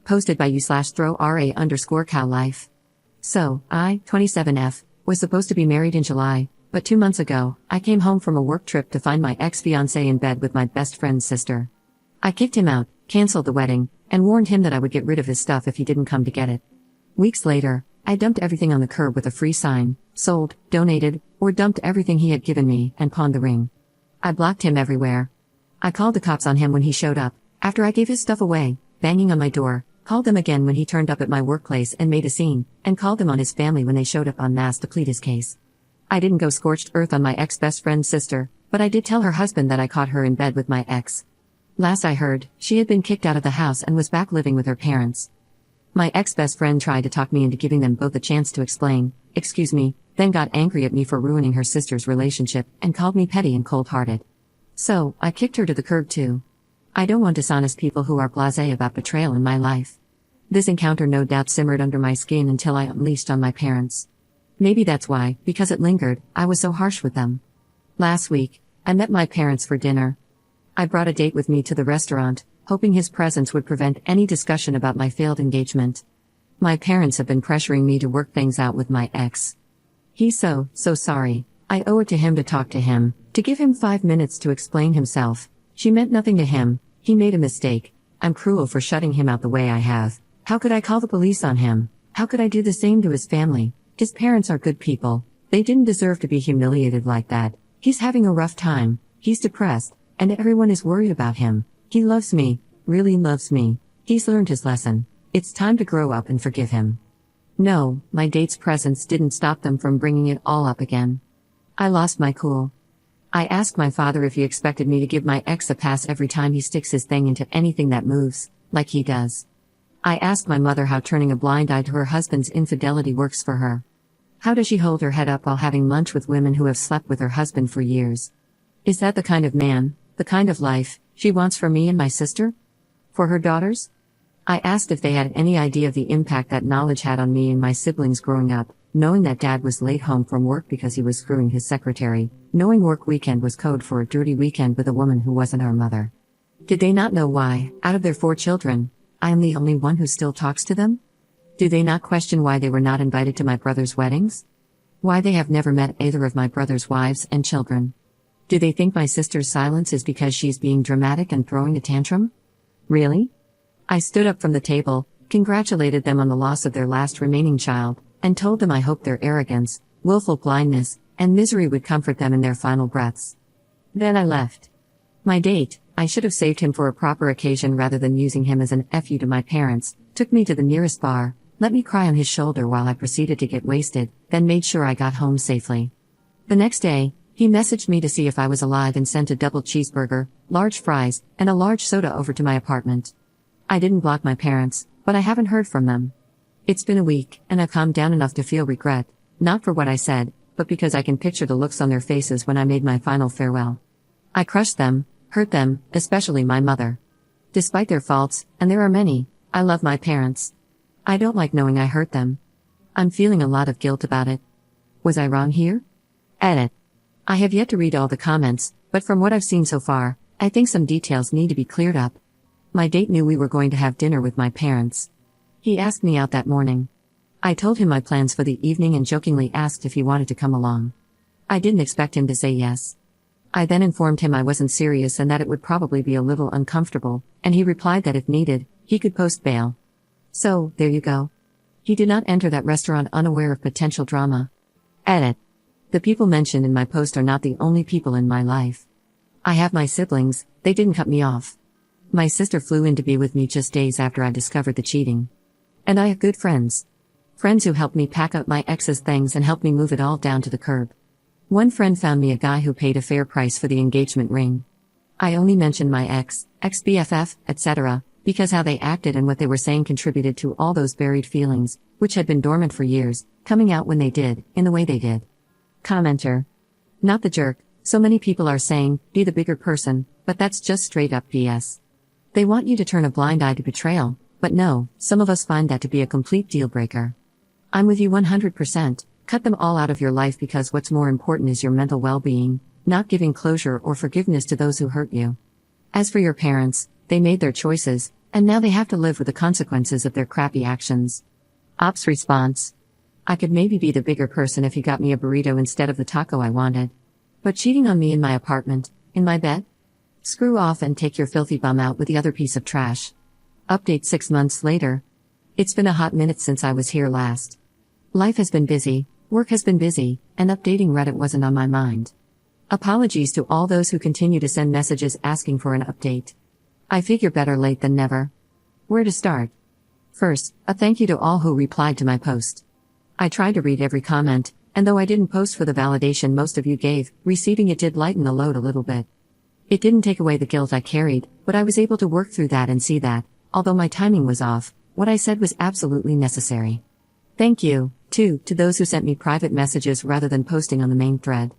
Posted by u/throw_ra_cow life. So, I, 27F, was supposed to be married in July, but 2 months ago, I came home from a work trip to find my ex-fiancé in bed with my best friend's sister. I kicked him out, canceled the wedding, and warned him that I would get rid of his stuff if he didn't come to get it. Weeks later, I dumped everything on the curb with a free sign, sold, donated, or dumped everything he had given me, and pawned the ring. I blocked him everywhere. I called the cops on him when he showed up, after I gave his stuff away, banging on my door, called them again when he turned up at my workplace and made a scene, and called them on his family when they showed up en masse to plead his case. I didn't go scorched earth on my ex-best friend's sister, but I did tell her husband that I caught her in bed with my ex. Last I heard, she had been kicked out of the house and was back living with her parents. My ex-best friend tried to talk me into giving them both a chance to explain, excuse me, then got angry at me for ruining her sister's relationship and called me petty and cold-hearted. So, I kicked her to the curb too. I don't want dishonest people who are blasé about betrayal in my life. This encounter no doubt simmered under my skin until I unleashed on my parents. Maybe that's why, because it lingered, I was so harsh with them. Last week, I met my parents for dinner. I brought a date with me to the restaurant, hoping his presence would prevent any discussion about my failed engagement. My parents have been pressuring me to work things out with my ex. He's so sorry. I owe it to him to talk to him, to give him 5 minutes to explain himself. She meant nothing to him, he made a mistake. I'm cruel for shutting him out the way I have. How could I call the police on him? How could I do the same to his family? His parents are good people. They didn't deserve to be humiliated like that. He's having a rough time. He's depressed, and everyone is worried about him. He loves me, really loves me. He's learned his lesson. It's time to grow up and forgive him. No, my date's presence didn't stop them from bringing it all up again. I lost my cool. I asked my father if he expected me to give my ex a pass every time he sticks his thing into anything that moves, like he does. I asked my mother how turning a blind eye to her husband's infidelity works for her. How does she hold her head up while having lunch with women who have slept with her husband for years? Is that the kind of man, the kind of life, she wants for me and my sister? For her daughters? I asked if they had any idea of the impact that knowledge had on me and my siblings growing up, knowing that dad was late home from work because he was screwing his secretary, knowing work weekend was code for a dirty weekend with a woman who wasn't our mother. Did they not know why, out of their 4 children, I am the only one who still talks to them? Do they not question why they were not invited to my brother's weddings? Why they have never met either of my brother's wives and children? Do they think my sister's silence is because she's being dramatic and throwing a tantrum? Really? I stood up from the table, congratulated them on the loss of their last remaining child, and told them I hoped their arrogance, willful blindness, and misery would comfort them in their final breaths. Then I left. My date, I should have saved him for a proper occasion rather than using him as an FU to my parents, took me to the nearest bar, let me cry on his shoulder while I proceeded to get wasted, then made sure I got home safely. The next day, he messaged me to see if I was alive and sent a double cheeseburger, large fries, and a large soda over to my apartment. I didn't block my parents, but I haven't heard from them. It's been a week, and I've calmed down enough to feel regret, not for what I said, but because I can picture the looks on their faces when I made my final farewell. I crushed them, hurt them, especially my mother. Despite their faults, and there are many, I love my parents. I don't like knowing I hurt them. I'm feeling a lot of guilt about it. Was I wrong here? Edit. I have yet to read all the comments, but from what I've seen so far, I think some details need to be cleared up. My date knew we were going to have dinner with my parents. He asked me out that morning. I told him my plans for the evening and jokingly asked if he wanted to come along. I didn't expect him to say yes. I then informed him I wasn't serious and that it would probably be a little uncomfortable, and he replied that if needed, he could post bail. So, there you go. He did not enter that restaurant unaware of potential drama. Edit. The people mentioned in my post are not the only people in my life. I have my siblings, they didn't cut me off. My sister flew in to be with me just days after I discovered the cheating. And I have good friends. Friends who helped me pack up my ex's things and helped me move it all down to the curb. One friend found me a guy who paid a fair price for the engagement ring. I only mentioned my ex-BFF, etc., because how they acted and what they were saying contributed to all those buried feelings, which had been dormant for years, coming out when they did, in the way they did. Commenter. Not the jerk, so many people are saying, be the bigger person, but that's just straight up BS. They want you to turn a blind eye to betrayal, but no, some of us find that to be a complete deal breaker. I'm with you 100%, cut them all out of your life because what's more important is your mental well-being, not giving closure or forgiveness to those who hurt you. As for your parents, they made their choices, And now they have to live with the consequences of their crappy actions. Op's response: I could maybe be the bigger person if he got me a burrito instead of the taco I wanted. But cheating on me in my apartment, in my bed? Screw off and take your filthy bum out with the other piece of trash. Update 6 months later. It's been a hot minute since I was here last. Life has been busy, work has been busy, and updating Reddit wasn't on my mind. Apologies to all those who continue to send messages asking for an update. I figure better late than never. Where to start? First, a thank you to all who replied to my post. I tried to read every comment, and though I didn't post for the validation most of you gave, receiving it did lighten the load a little bit. It didn't take away the guilt I carried, but I was able to work through that and see that, although my timing was off, what I said was absolutely necessary. Thank you, too, to those who sent me private messages rather than posting on the main thread.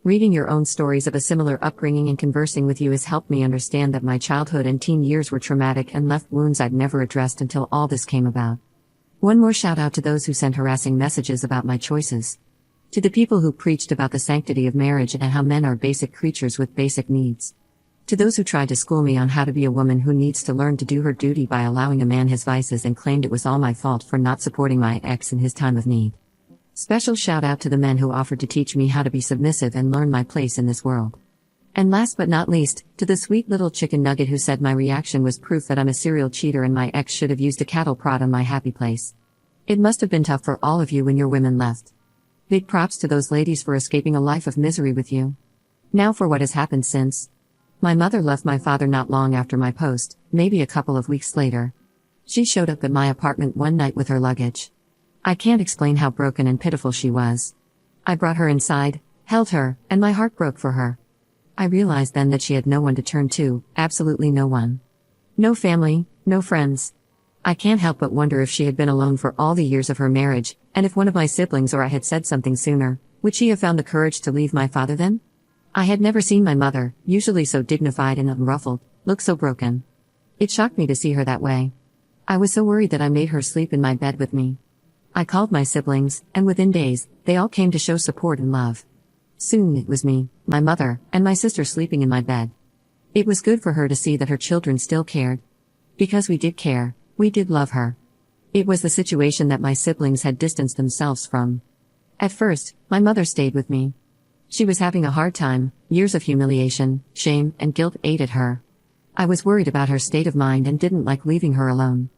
Reading your own stories of a similar upbringing and conversing with you has helped me understand that my childhood and teen years were traumatic and left wounds I'd never addressed until all this came about. One more shout out to those who sent harassing messages about my choices. To the people who preached about the sanctity of marriage and how men are basic creatures with basic needs. To those who tried to school me on how to be a woman who needs to learn to do her duty by allowing a man his vices and claimed it was all my fault for not supporting my ex in his time of need. Special shout out to the men who offered to teach me how to be submissive and learn my place in this world. And last but not least, to the sweet little chicken nugget who said my reaction was proof that I'm a serial cheater and my ex should have used a cattle prod on my happy place. It must have been tough for all of you when your women left. Big props to those ladies for escaping a life of misery with you. Now for what has happened since. My mother left my father not long after my post, maybe a couple of weeks later. She showed up at my apartment one night with her luggage. I can't explain how broken and pitiful she was. I brought her inside, held her, and my heart broke for her. I realized then that she had no one to turn to, absolutely no one. No family, no friends. I can't help but wonder if she had been alone for all the years of her marriage, and if one of my siblings or I had said something sooner, would she have found the courage to leave my father then? I had never seen my mother, usually so dignified and unruffled, look so broken. It shocked me to see her that way. I was so worried that I made her sleep in my bed with me. I called my siblings, and within days, they all came to show support and love. Soon it was me, my mother, and my sister sleeping in my bed. It was good for her to see that her children still cared. Because we did care, we did love her. It was the situation that my siblings had distanced themselves from. At first, my mother stayed with me. She was having a hard time, years of humiliation, shame, and guilt ate at her. I was worried about her state of mind and didn't like leaving her alone.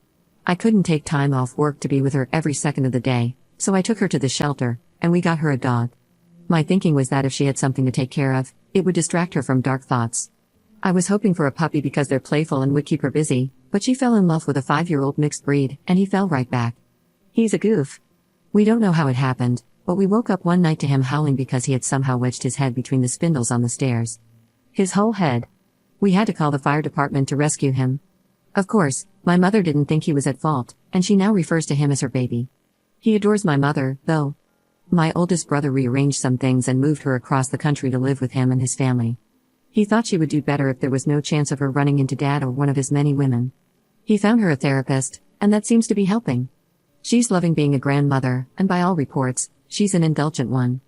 I couldn't take time off work to be with her every second of the day, so I took her to the shelter, and we got her a dog. My thinking was that if she had something to take care of, it would distract her from dark thoughts. I was hoping for a puppy because they're playful and would keep her busy, but she fell in love with a 5-year-old mixed breed, and he fell right back. He's a goof. We don't know how it happened, but we woke up one night to him howling because he had somehow wedged his head between the spindles on the stairs. His whole head. We had to call the fire department to rescue him. Of course, my mother didn't think he was at fault, and she now refers to him as her baby. He adores my mother, though. My oldest brother rearranged some things and moved her across the country to live with him and his family. He thought she would do better if there was no chance of her running into dad or one of his many women. He found her a therapist, and that seems to be helping. She's loving being a grandmother, and by all reports, she's an indulgent one.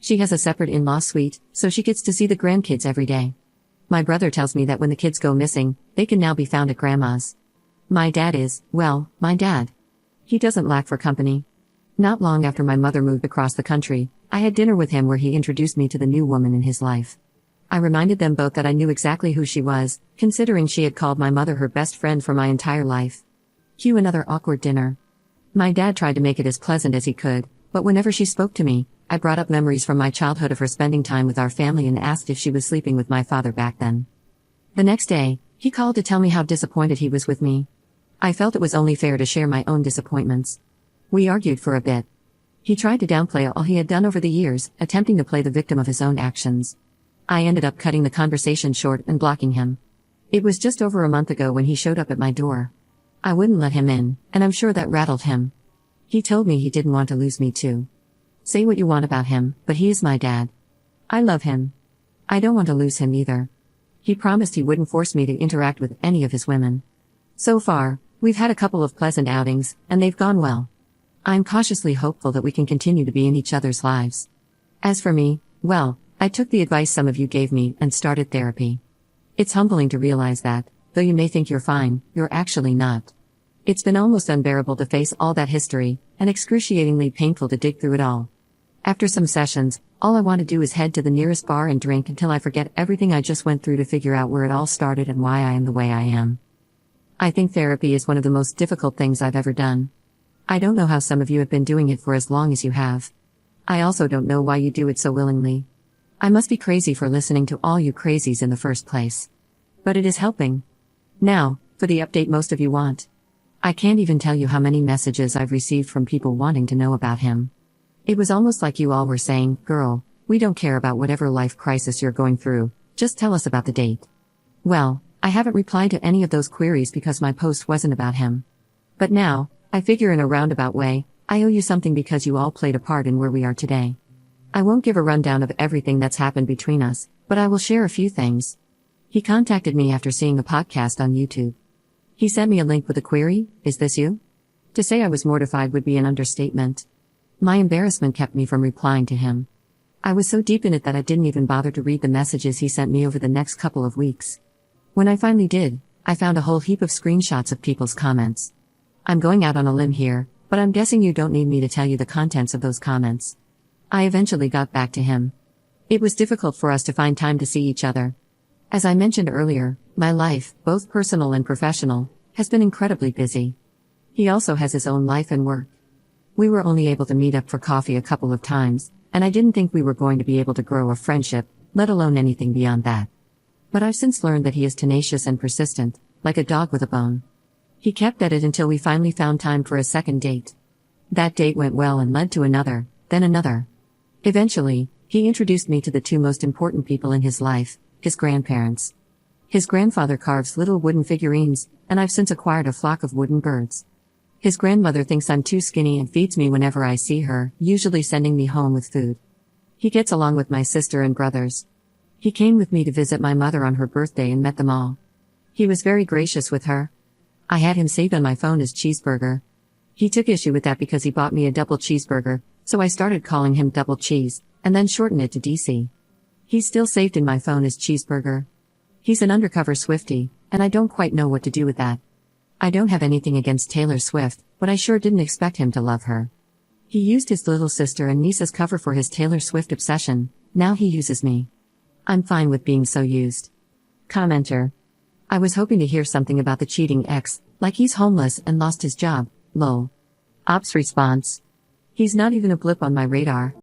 She has a separate in-law suite, so she gets to see the grandkids every day. My brother tells me that when the kids go missing, they can now be found at grandma's. My dad is, well, my dad. He doesn't lack for company. Not long after my mother moved across the country, I had dinner with him where he introduced me to the new woman in his life. I reminded them both that I knew exactly who she was, considering she had called my mother her best friend for my entire life. Cue another awkward dinner. My dad tried to make it as pleasant as he could, but whenever she spoke to me, I brought up memories from my childhood of her spending time with our family and asked if she was sleeping with my father back then. The next day, he called to tell me how disappointed he was with me. I felt it was only fair to share my own disappointments. We argued for a bit. He tried to downplay all he had done over the years, attempting to play the victim of his own actions. I ended up cutting the conversation short and blocking him. It was just over a month ago when he showed up at my door. I wouldn't let him in, and I'm sure that rattled him. He told me he didn't want to lose me too. Say what you want about him, but he is my dad. I love him. I don't want to lose him either. He promised he wouldn't force me to interact with any of his women. So far, we've had a couple of pleasant outings, and they've gone well. I'm cautiously hopeful that we can continue to be in each other's lives. As for me, well, I took the advice some of you gave me and started therapy. It's humbling to realize that, though you may think you're fine, you're actually not. It's been almost unbearable to face all that history, and excruciatingly painful to dig through it all. After some sessions, all I want to do is head to the nearest bar and drink until I forget everything I just went through to figure out where it all started and why I am the way I am. I think therapy is one of the most difficult things I've ever done. I don't know how some of you have been doing it for as long as you have. I also don't know why you do it so willingly. I must be crazy for listening to all you crazies in the first place. But it is helping. Now, for the update most of you want. I can't even tell you how many messages I've received from people wanting to know about him. It was almost like you all were saying, "Girl, we don't care about whatever life crisis you're going through, just tell us about the date." Well, I haven't replied to any of those queries because my post wasn't about him. But now, I figure in a roundabout way, I owe you something because you all played a part in where we are today. I won't give a rundown of everything that's happened between us, but I will share a few things. He contacted me after seeing a podcast on YouTube. He sent me a link with a query, "Is this you?" To say I was mortified would be an understatement. My embarrassment kept me from replying to him. I was so deep in it that I didn't even bother to read the messages he sent me over the next couple of weeks. When I finally did, I found a whole heap of screenshots of people's comments. I'm going out on a limb here, but I'm guessing you don't need me to tell you the contents of those comments. I eventually got back to him. It was difficult for us to find time to see each other. As I mentioned earlier, my life, both personal and professional, has been incredibly busy. He also has his own life and work. We were only able to meet up for coffee a couple of times, and I didn't think we were going to be able to grow a friendship, let alone anything beyond that. But I've since learned that he is tenacious and persistent, like a dog with a bone. He kept at it until we finally found time for a second date. That date went well and led to another, then another. Eventually, he introduced me to the two most important people in his life, his grandparents. His grandfather carves little wooden figurines, and I've since acquired a flock of wooden birds. His grandmother thinks I'm too skinny and feeds me whenever I see her, usually sending me home with food. He gets along with my sister and brothers. He came with me to visit my mother on her birthday and met them all. He was very gracious with her. I had him saved on my phone as Cheeseburger. He took issue with that because he bought me a double cheeseburger, so I started calling him Double Cheese, and then shortened it to DC. He's still saved in my phone as Cheeseburger. He's an undercover Swiftie, and I don't quite know what to do with that. I don't have anything against Taylor Swift, but I sure didn't expect him to love her. He used his little sister and niece as cover for his Taylor Swift obsession, now he uses me. I'm fine with being so used. Commenter. I was hoping to hear something about the cheating ex, like he's homeless and lost his job, lol. Ops response. He's not even a blip on my radar.